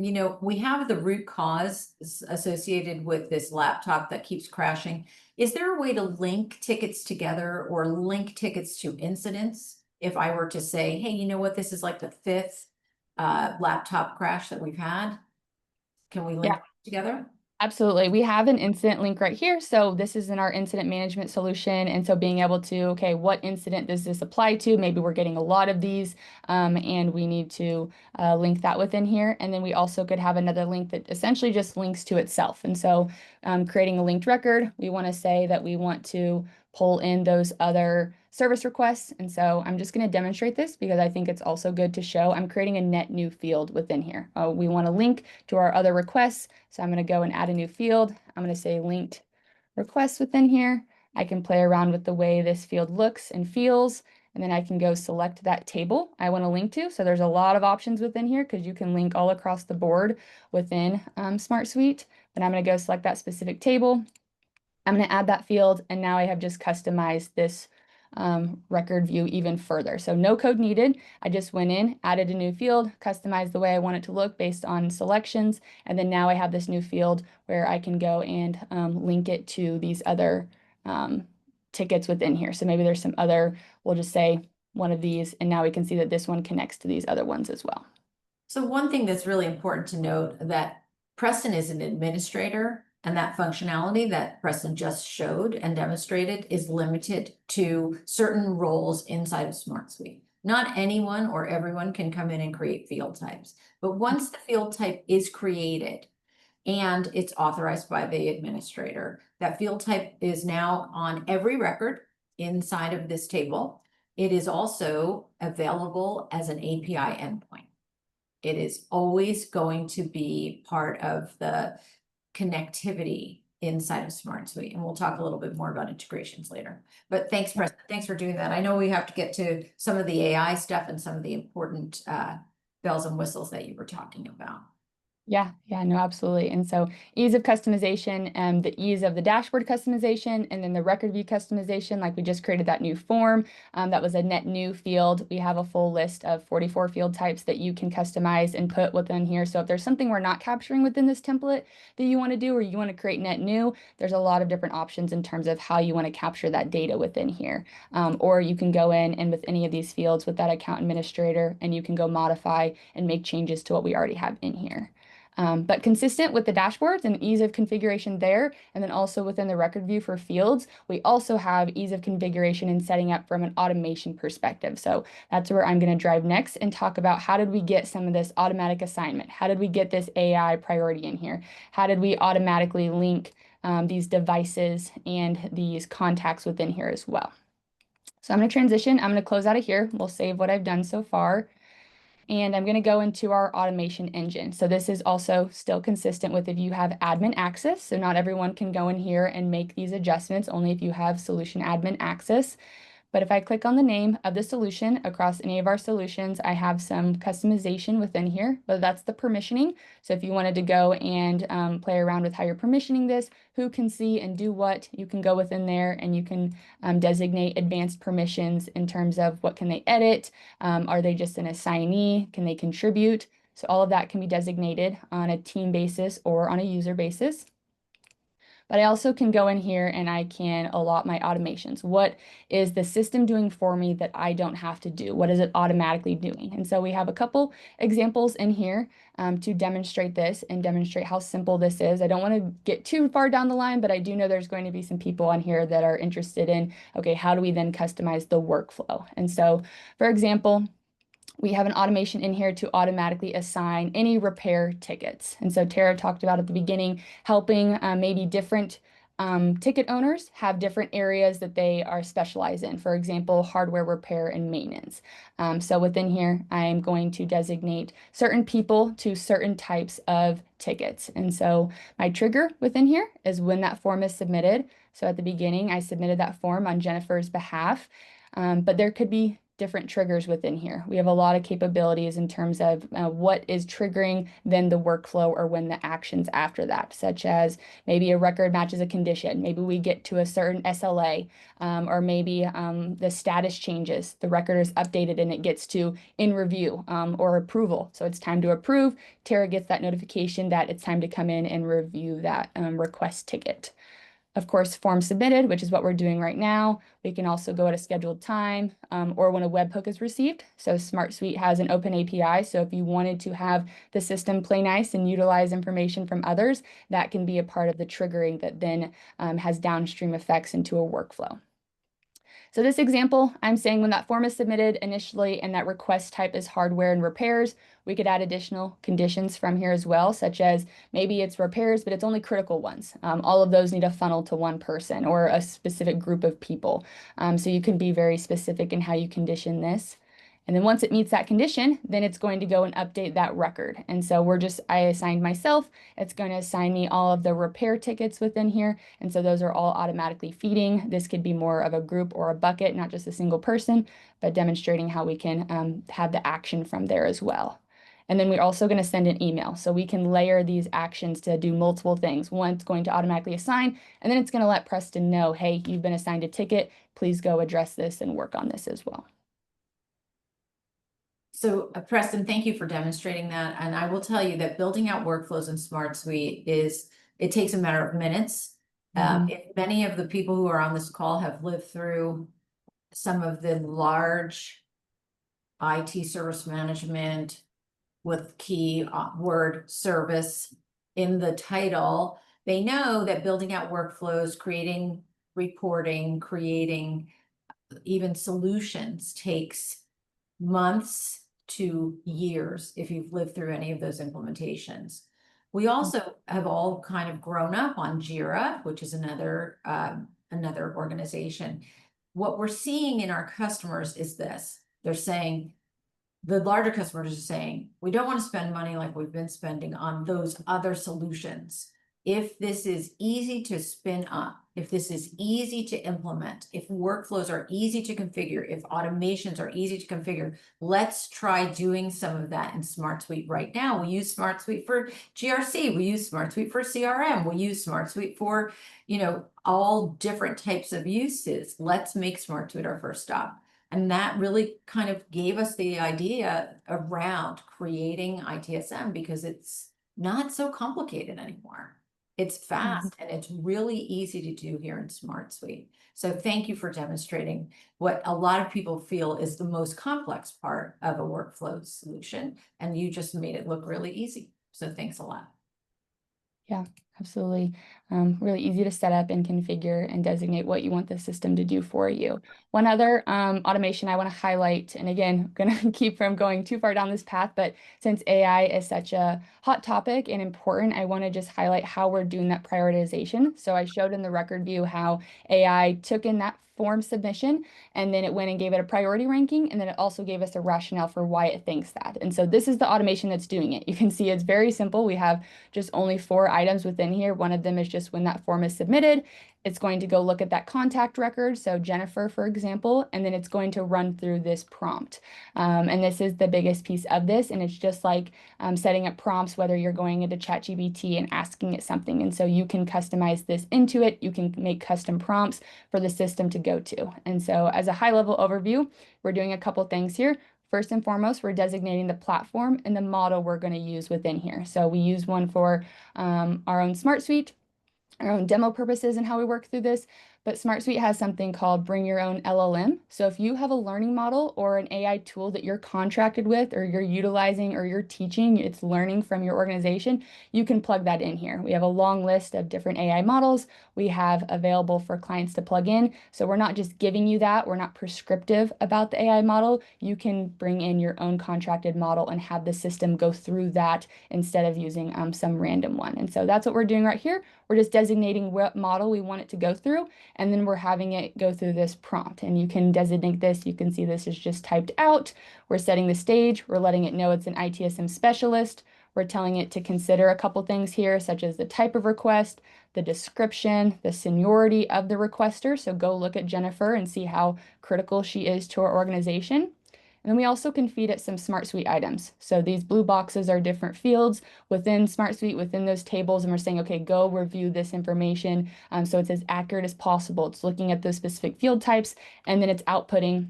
we have the root cause associated with this laptop that keeps crashing. Is there a way to link tickets together or link tickets to incidents? If I were to say, hey, you know what, this is like the fifth laptop crash that we've had. Can we link together? Absolutely. We have an incident link right here. So this is in our incident management solution. And so being able to, okay, what incident does this apply to? Maybe we're getting a lot of these and we need to link that within here. And then we also could have another link that essentially just links to itself. And so creating a linked record, we want to say that we want to pull in those other service requests. And so I'm just going to demonstrate this because I think it's also good to show. I'm creating a net new field within here. We want to link to our other requests. So I'm going to go and add a new field. I'm going to say linked requests within here. I can play around with the way this field looks and feels, and then I can go select that table I want to link to. So there's a lot of options within here because you can link all across the board within SmartSuite. But I'm going to go select that specific table. I'm going to add that field, and now I have just customized this record view even further. So no code needed. I just went in, added a new field, customized the way I want it to look based on selections, and then now I have this new field where I can go and link it to these other tickets within here. So maybe there's some other, we'll just say one of these, and now we can see that this one connects to these other ones as well. So one thing that's really important to note that Preston is an administrator, and that functionality that Preston just showed and demonstrated is limited to certain roles inside of SmartSuite. Not anyone or everyone can come in and create field types, but once the field type is created and it's authorized by the administrator, that field type is now on every record inside of this table. It is also available as an API endpoint. It is always going to be part of the connectivity inside of SmartSuite. And we'll talk a little bit more about integrations later. But thanks, Preston. Thanks for doing that. I know we have to get to some of the AI stuff and some of the important bells and whistles that you were talking about. Yeah, no, absolutely. And so ease of customization and the ease of the dashboard customization, and then the record view customization, like we just created that new form. That was a net new field. We have a full list of 44 field types that you can customize and put within here. So if there's something we're not capturing within this template that you want to do, or you want to create net new, there's a lot of different options in terms of how you want to capture that data within here. Or you can go in and with any of these fields with that account administrator, and you can go modify and make changes to what we already have in here. But consistent with the dashboards and ease of configuration there, and then also within the record view for fields, we also have ease of configuration and setting up from an automation perspective. So that's where I'm going to drive next and talk about how did we get some of this automatic assignment? How did we get this AI priority in here? How did we automatically link these devices and these contacts within here as well? So I'm going to transition. I'm going to close out of here. We'll save what I've done so far. And I'm going to go into our automation engine. So this is also still consistent with if you have admin access. So not everyone can go in here and make these adjustments, only if you have solution admin access. But if I click on the name of the solution across any of our solutions, I have some customization within here, whether that's the permissioning. So if you wanted to go and play around with how you're permissioning this, who can see and do what, you can go within there and you can designate advanced permissions in terms of what can they edit, are they just an assignee, can they contribute? So all of that can be designated on a team basis or on a user basis. But I also can go in here and I can allot my automations. What is the system doing for me that I don't have to do? What is it automatically doing? And so we have a couple examples in here to demonstrate this and demonstrate how simple this is. I don't want to get too far down the line, but I do know there's going to be some people on here that are interested in, okay, how do we then customize the workflow? And so, for example, we have an automation in here to automatically assign any repair tickets. And so Tara talked about at the beginning, helping maybe different ticket owners have different areas that they are specialized in. For example, hardware repair and maintenance. So within here, I'm going to designate certain people to certain types of tickets. And so my trigger within here is when that form is submitted. So at the beginning, I submitted that form on Jennifer's behalf. But there could be different triggers within here. We have a lot of capabilities in terms of what is triggering then the workflow or when the actions after that, such as maybe a record matches a condition, maybe we get to a certain SLA, or maybe the status changes, the record is updated and it gets to in review or approval. So it's time to approve. Tara gets that notification that it's time to come in and review that request ticket. Of course, form submitted, which is what we're doing right now. We can also go at a scheduled time or when a webhook is received. So SmartSuite has an open API. So if you wanted to have the system play nice and utilize information from others, that can be a part of the triggering that then has downstream effects into a workflow. So this example, I'm saying when that form is submitted initially and that request type is hardware and repairs, we could add additional conditions from here as well, such as maybe it's repairs, but it's only critical ones. All of those need a funnel to one person or a specific group of people. So you can be very specific in how you condition this. And then once it meets that condition, then it's going to go and update that record. And so I assigned myself, it's going to assign me all of the repair tickets within here. And so those are all automatically feeding. This could be more of a group or a bucket, not just a single person, but demonstrating how we can have the action from there as well. And then we're also going to send an email. So we can layer these actions to do multiple things. One, it's going to automatically assign, and then it's going to let Preston know, hey, you've been assigned a ticket. Please go address this and work on this as well. So Preston, thank you for demonstrating that. And I will tell you that building out workflows in SmartSuite it takes a matter of minutes. If many of the people who are on this call have lived through some of the large IT service management with key word service in the title, they know that building out workflows, creating reporting, creating even solutions takes months to years if you've lived through any of those implementations. We also have all kind of grown up on Jira, which is another organization. What we're seeing in our customers is this. They're saying, the larger customers are saying, we don't want to spend money like we've been spending on those other solutions. If this is easy to spin up, if this is easy to implement, if workflows are easy to configure, if automations are easy to configure, let's try doing some of that in SmartSuite right now. We use SmartSuite for GRC, we use SmartSuite for CRM, we use SmartSuite for, all different types of uses. Let's make SmartSuite our first stop. And that really kind of gave us the idea around creating ITSM because it's not so complicated anymore. It's fast and it's really easy to do here in SmartSuite. So thank you for demonstrating what a lot of people feel is the most complex part of a workflow solution. And you just made it look really easy. So thanks a lot. Yeah, absolutely. Really easy to set up and configure and designate what you want the system to do for you. One other automation I want to highlight, and again, I'm going to keep from going too far down this path, but since AI is such a hot topic and important, I want to just highlight how we're doing that prioritization. So I showed in the record view how AI took in that form submission, and then it went and gave it a priority ranking, and then it also gave us a rationale for why it thinks that. And so this is the automation that's doing it. You can see it's very simple. We have just only 4 items within here. One of them is just when that form is submitted. It's going to go look at that contact record, so Jennifer, for example, and then it's going to run through this prompt. And this is the biggest piece of this, and it's just like setting up prompts, whether you're going into ChatGPT and asking it something. And so you can customize this into it. You can make custom prompts for the system to go to. And so as a high-level overview, we're doing a couple things here. First and foremost, we're designating the platform and the model we're going to use within here. So we use one for our own SmartSuite, our own demo purposes and how we work through this. but SmartSuite has something called Bring Your Own LLM. So if you have a learning model or an AI tool that you're contracted with or you're utilizing or you're teaching, it's learning from your organization, you can plug that in here. We have a long list of different AI models we have available for clients to plug in. So we're not just giving you that, we're not prescriptive about the AI model. You can bring in your own contracted model and have the system go through that instead of using some random one. And so that's what we're doing right here. We're just designating what model we want it to go through, and then we're having it go through this prompt. And you can designate this. You can see this is just typed out. We're setting the stage. We're letting it know it's an ITSM specialist. We're telling it to consider a couple things here, such as the type of request, the description, the seniority of the requester. So go look at Jennifer and see how critical she is to our organization. And then we also can feed it some SmartSuite items. So these blue boxes are different fields within SmartSuite, within those tables, and we're saying, okay, go review this information. So it's as accurate as possible. It's looking at those specific field types, and then it's outputting.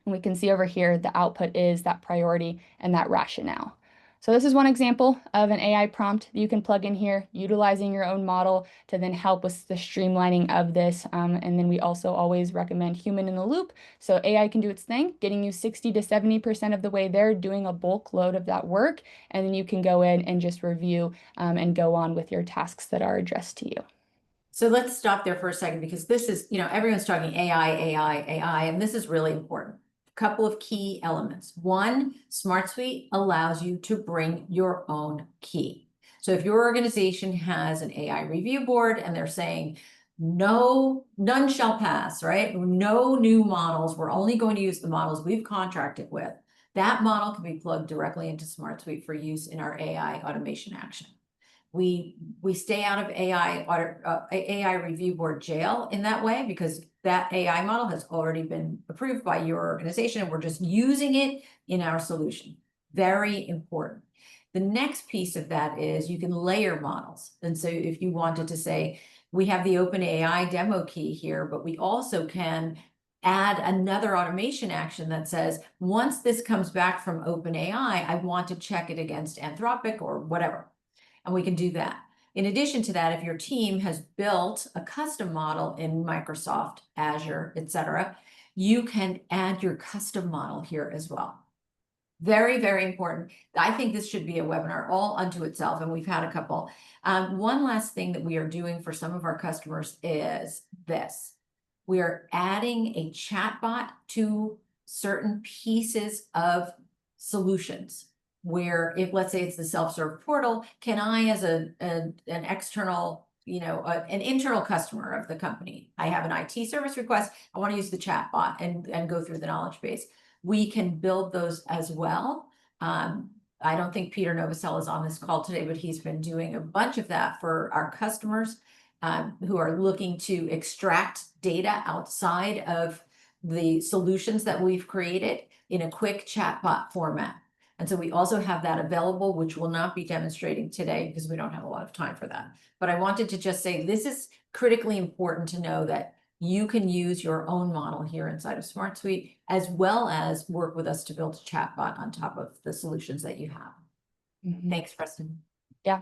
And we can see over here, the output is that priority and that rationale. So this is one example of an AI prompt that you can plug in here, utilizing your own model to then help with the streamlining of this. And then we also always recommend human in the loop. So AI can do its thing, getting you 60 to 70% of the way there, doing a bulk load of that work. And then you can go in and just review and go on with your tasks that are addressed to you. So let's stop there for a second, because this is, everyone's talking AI, and this is really important. Couple of key elements. One, SmartSuite allows you to bring your own key. So if your organization has an AI review board and they're saying, no, none shall pass, right? No new models. We're only going to use the models we've contracted with. That model can be plugged directly into SmartSuite for use in our AI automation action. We stay out of AI review board jail in that way, because that AI model has already been approved by your organization and we're just using it in our solution. Very important. The next piece of that is you can layer models. And so if you wanted to say, we have the OpenAI demo key here, but we also can add another automation action that says, once this comes back from OpenAI, I want to check it against Anthropic or whatever. And we can do that. In addition to that, if your team has built a custom model in Microsoft, Azure, etc., you can add your custom model here as well. Very, very important. I think this should be a webinar all unto itself, and we've had a couple. One last thing that we are doing for some of our customers is this. We are adding a chatbot to certain pieces of solutions, where if, let's say it's the self-serve portal, can I, as an external, an internal customer of the company, I have an IT service request, I want to use the chat bot and go through the knowledge base. We can build those as well. I don't think Peter Novosel is on this call today, but he's been doing a bunch of that for our customers who are looking to extract data outside of the solutions that we've created in a quick chatbot format. And so we also have that available, which we'll not be demonstrating today because we don't have a lot of time for that. But I wanted to just say this is critically important to know, that you can use your own model here inside of SmartSuite, as well as work with us to build a chatbot on top of the solutions that you have. Thanks, Preston. Yeah.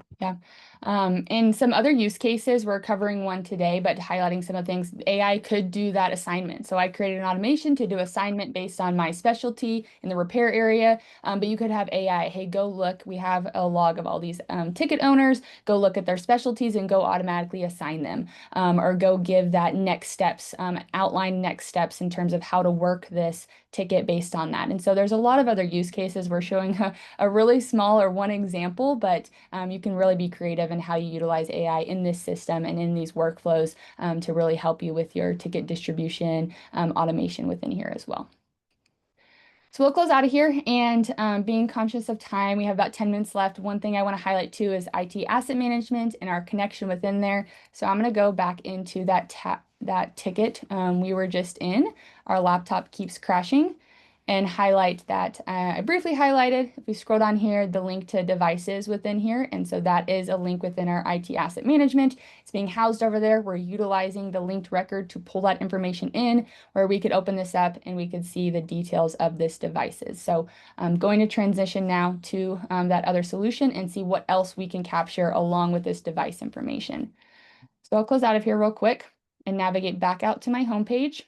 In some other use cases, we're covering one today, but highlighting some of the things, AI could do that assignment. So I created an automation to do assignment based on my specialty in the repair area, but you could have AI, hey, go look, we have a log of all these ticket owners, go look at their specialties and go automatically assign them, or go give that next steps, outline next steps in terms of how to work this ticket based on that. And so there's a lot of other use cases. We're showing a really small or one example, but you can really be creative in how you utilize AI in this system and in these workflows to really help you with your ticket distribution automation within here as well. So we'll close out of here, and being conscious of time, we have about 10 minutes left. One thing I want to highlight too is IT asset management and our connection within there. So I'm going to go back into that ticket we were just in. Our laptop keeps crashing, and highlight that I briefly highlighted. If we scroll down here, the link to devices within here. And so that is a link within our IT asset management. It's being housed over there. We're utilizing the linked record to pull that information in, where we could open this up and we could see the details of this devices. So I'm going to transition now to that other solution and see what else we can capture along with this device information. So I'll close out of here real quick. and navigate back out to my homepage.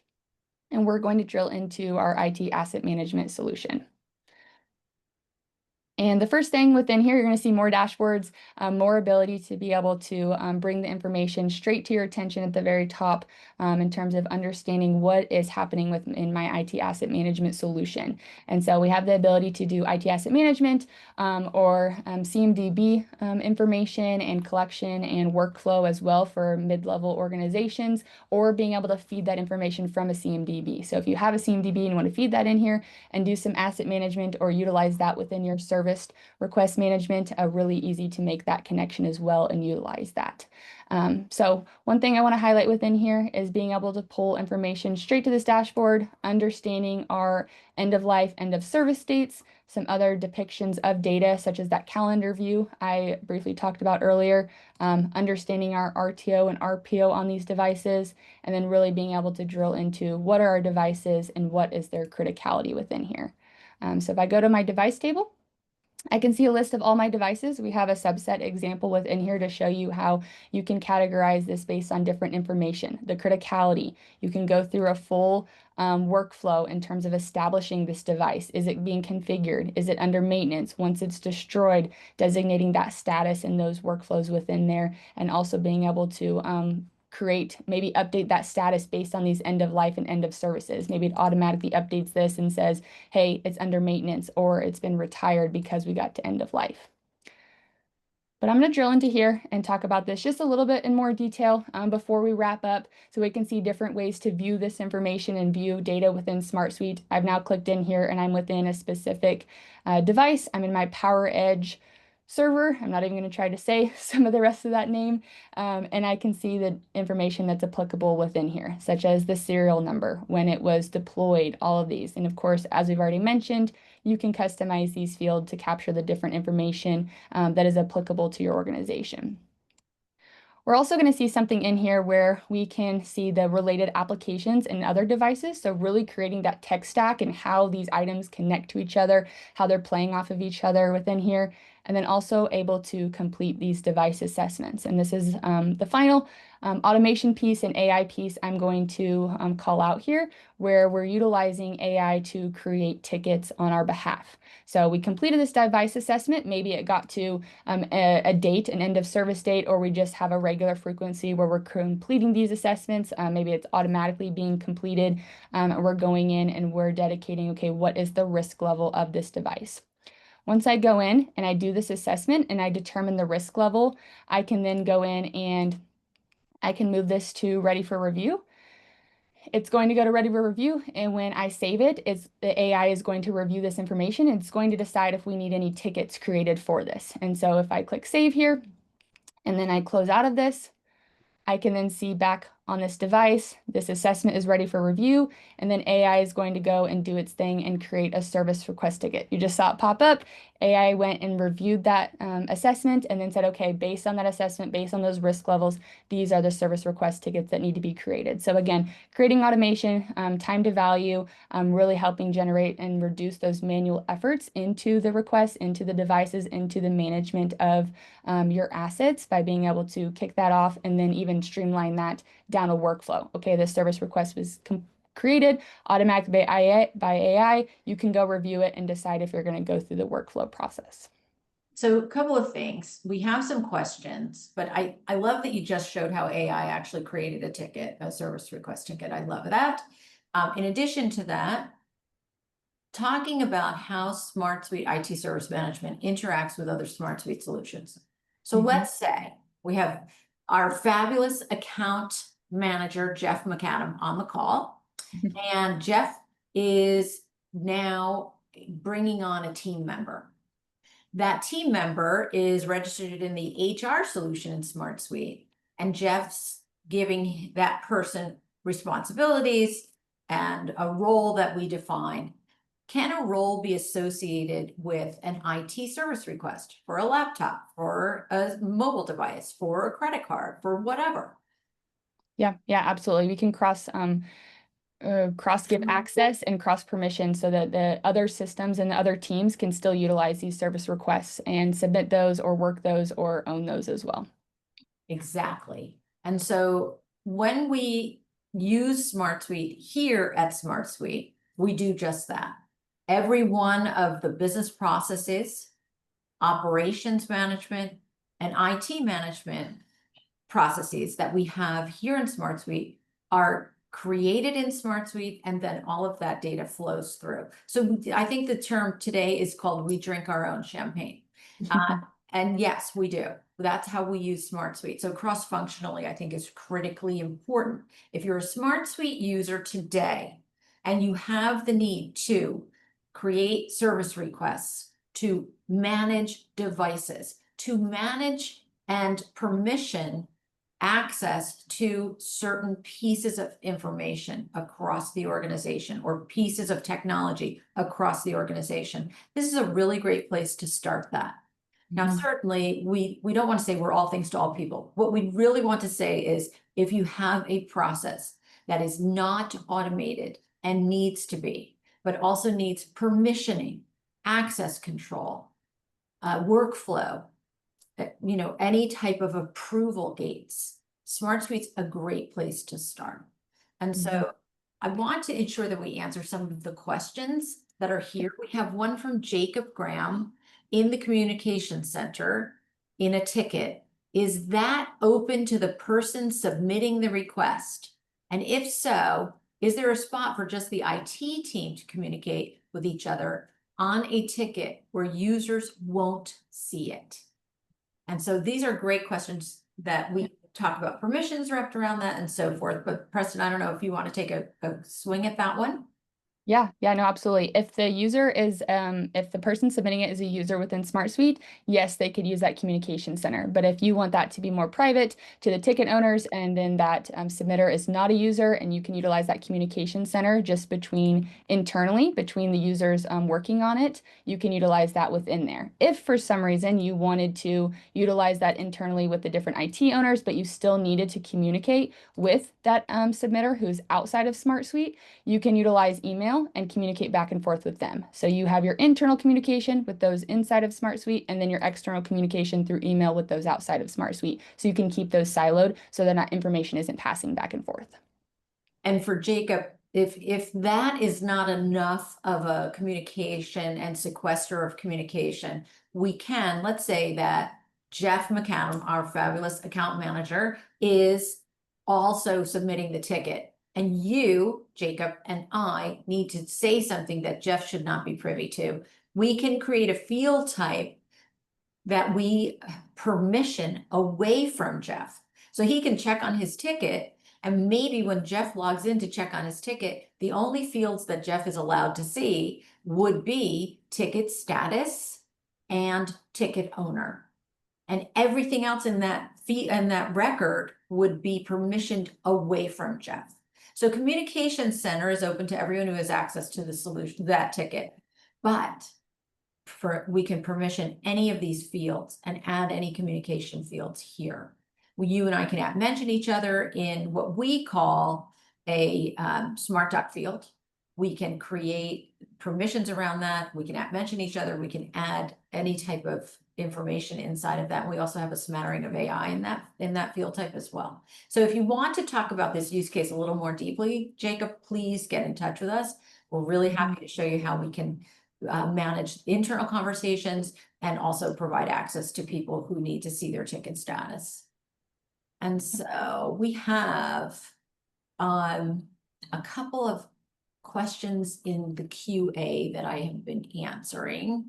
And we're going to drill into our IT asset management solution. And the first thing within here, you're going to see more dashboards, more ability to be able to bring the information straight to your attention at the very top in terms of understanding what is happening within my IT asset management solution. And so we have the ability to do IT asset management or CMDB information and collection and workflow as well for mid-level organizations, or being able to feed that information from a CMDB. So if you have a CMDB and you want to feed that in here and do some asset management or utilize that within your service request management, really easy to make that connection as well and utilize that. So one thing I want to highlight within here is being able to pull information straight to this dashboard, understanding our end of life, end of service dates, some other depictions of data such as that calendar view I briefly talked about earlier, understanding our RTO and RPO on these devices, and then really being able to drill into what are our devices and what is their criticality within here. So if I go to my device table, I can see a list of all my devices. We have a subset example within here to show you how you can categorize this based on different information. The criticality, you can go through a full workflow in terms of establishing this device. Is it being configured? Is it under maintenance? Once it's destroyed, designating that status and those workflows within there, and also being able to create, maybe update that status based on these end of life and end of services. Maybe it automatically updates this and says, hey, it's under maintenance or it's been retired because we got to end of life. But I'm going to drill into here and talk about this just a little bit in more detail before we wrap up, so we can see different ways to view this information and view data within SmartSuite. I've now clicked in here and I'm within a specific device. I'm in my PowerEdge server. I'm not even going to try to say some of the rest of that name. And I can see the information that's applicable within here, such as the serial number, when it was deployed, all of these. And of course, as we've already mentioned, you can customize these fields to capture the different information that is applicable to your organization. We're also going to see something in here where we can see the related applications and other devices. So really creating that tech stack and how these items connect to each other, how they're playing off of each other within here, and then also able to complete these device assessments. And this is the final automation piece and AI piece I'm going to call out here, where we're utilizing AI to create tickets on our behalf. So we completed this device assessment. Maybe it got to a date, an end of service date, or we just have a regular frequency where we're completing these assessments. Maybe it's automatically being completed. We're going in and we're dedicating, okay, what is the risk level of this device? Once I go in and I do this assessment and I determine the risk level, I can then go in and I can move this to ready for review. It's going to go to ready for review, and when I save it, the AI is going to review this information and it's going to decide if we need any tickets created for this. And so if I click save here and then I close out of this, I can then see back on this device, this assessment is ready for review, and then AI is going to go and do its thing and create a service request ticket. You just saw it pop up. AI went and reviewed that assessment and then said, okay, based on that assessment, based on those risk levels, these are the service request tickets that need to be created. So again, creating automation, time to value, really helping generate and reduce those manual efforts into the requests, into the devices, into the management of your assets by being able to kick that off and then even streamline that down a workflow. Okay, this service request was created automatically by AI. You can go review it and decide if you're going to go through the workflow process. So a couple of things. We have some questions, but I love that you just showed how AI actually created a ticket, a service request ticket. I love that. In addition to that, talking about how SmartSuite IT Service Management interacts with other SmartSuite solutions. So let's say we have our fabulous account manager, Jeff McAdam, on the call, and Jeff is now bringing on a team member. That team member is registered in the HR solution in SmartSuite, and Jeff's giving that person responsibilities and a role that we define. Can a role be associated with an IT service request for a laptop, for a mobile device, for a credit card, for whatever? Yeah, absolutely. We can cross give access and cross permission so that the other systems and the other teams can still utilize these service requests and submit those or work those or own those as well. Exactly. And so when we use SmartSuite here at SmartSuite, we do just that. Every one of the business processes, operations management, and IT management processes that we have here in SmartSuite are created in SmartSuite, and then all of that data flows through. So I think the term today is called "we drink our own champagne." And yes, we do. That's how we use SmartSuite. So cross-functionally, I think is critically important. If you're a SmartSuite user today and you have the need to create service requests, to manage devices, to manage and permission access to certain pieces of information across the organization or pieces of technology across the organization, this is a really great place to start that. Now, certainly, we don't want to say we're all things to all people. What we really want to say is if you have a process that is not automated and needs to be, but also needs permissioning, access control, workflow, any type of approval gates, SmartSuite's a great place to start. And so I want to ensure that we answer some of the questions that are here. We have one from Jacob Graham in the communication center in a ticket. Is that open to the person submitting the request? And if so, is there a spot for just the IT team to communicate with each other on a ticket where users won't see it? And so these are great questions that we talk about, permissions wrapped around that and so forth. But Preston, I don't know if you want to take a swing at that one. Yeah, no, absolutely. If the user is, if the person submitting it is a user within SmartSuite, yes, they could use that communication center. But if you want that to be more private to the ticket owners, and then that submitter is not a user, and you can utilize that communication center just internally between the users working on it, you can utilize that within there. If for some reason you wanted to utilize that internally with the different IT owners, but you still needed to communicate with that submitter who's outside of SmartSuite, you can utilize email and communicate back and forth with them. So you have your internal communication with those inside of SmartSuite, and then your external communication through email with those outside of SmartSuite. So you can keep those siloed so that information isn't passing back and forth. And for Jacob, if that is not enough of a communication and sequester of communication, we can, let's say that Jeff McAdam, our fabulous account manager, is also submitting the ticket. And you, Jacob, and I need to say something that Jeff should not be privy to. We can create a field type that we permission away from Jeff. So he can check on his ticket, and maybe when Jeff logs in to check on his ticket, the only fields that Jeff is allowed to see would be ticket status and ticket owner. And everything else in that record would be permissioned away from Jeff. So Communication Center is open to everyone who has access to the solution, that ticket. But we can permission any of these fields and add any communication fields here. You and I can mention each other in what we call a smart doc field. We can create permissions around that. We can mention each other. We can add any type of information inside of that. We also have a smattering of AI in that field type as well. So if you want to talk about this use case a little more deeply, Jacob, please get in touch with us. We're really happy to show you how we can manage internal conversations and also provide access to people who need to see their ticket status. And so we have a couple of questions in the QA that I have been answering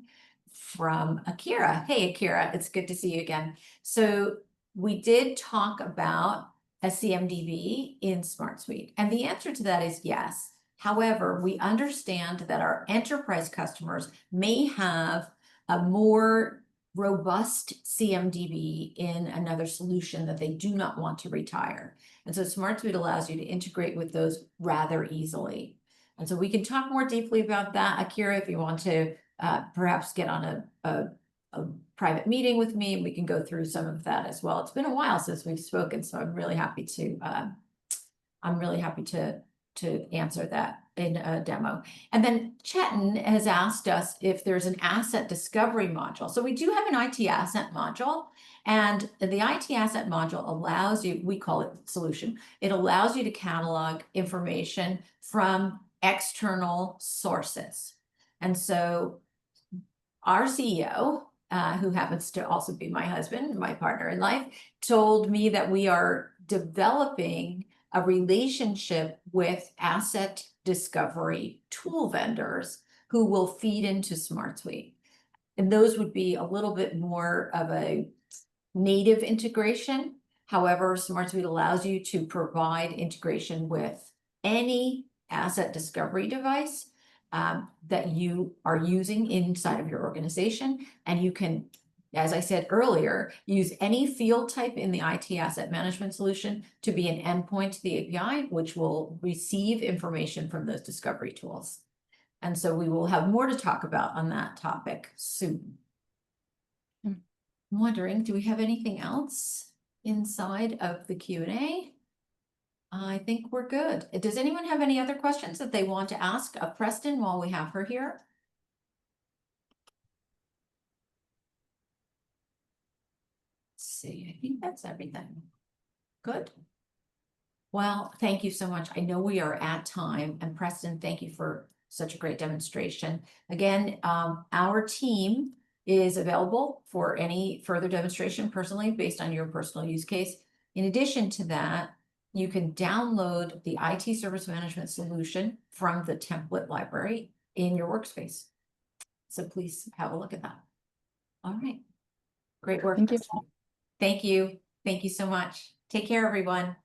from Akira. Hey, Akira, it's good to see you again. So we did talk about a CMDB in SmartSuite, and the answer to that is yes. However, we understand that our enterprise customers may have a more robust CMDB in another solution that they do not want to retire. And so SmartSuite allows you to integrate with those rather easily. And so we can talk more deeply about that, Akira, if you want to perhaps get on a private meeting with me, and we can go through some of that as well. It's been a while since we've spoken, so I'm really happy to answer that. a demo. And then Chetan has asked us if there's an asset discovery module. So we do have an IT asset module, and the IT asset module allows you, we call it solution, it allows you to catalog information from external sources. And so our CEO, who happens to also be my husband, my partner in life, told me that we are developing a relationship with asset discovery tool vendors who will feed into SmartSuite. And those would be a little bit more of a native integration. However, SmartSuite allows you to provide integration with any asset discovery device that you are using inside of your organization. And you can, as I said earlier, use any field type in the IT asset management solution to be an endpoint to the API, which will receive information from those discovery tools. And so we will have more to talk about on that topic soon. I'm wondering, do we have anything else inside of the Q&A? I think we're good. Does anyone have any other questions that they want to ask of Preston while we have her here? Let's see, I think that's everything. Good. Well, thank you so much. I know we are at time, and Preston, thank you for such a great demonstration. Again, our team is available for any further demonstration personally based on your personal use case. In addition to that, you can download the IT service management solution from the template library in your workspace. So please have a look at that. All right. Great work. Thank you. Thank you. Thank you so much. Take care, everyone.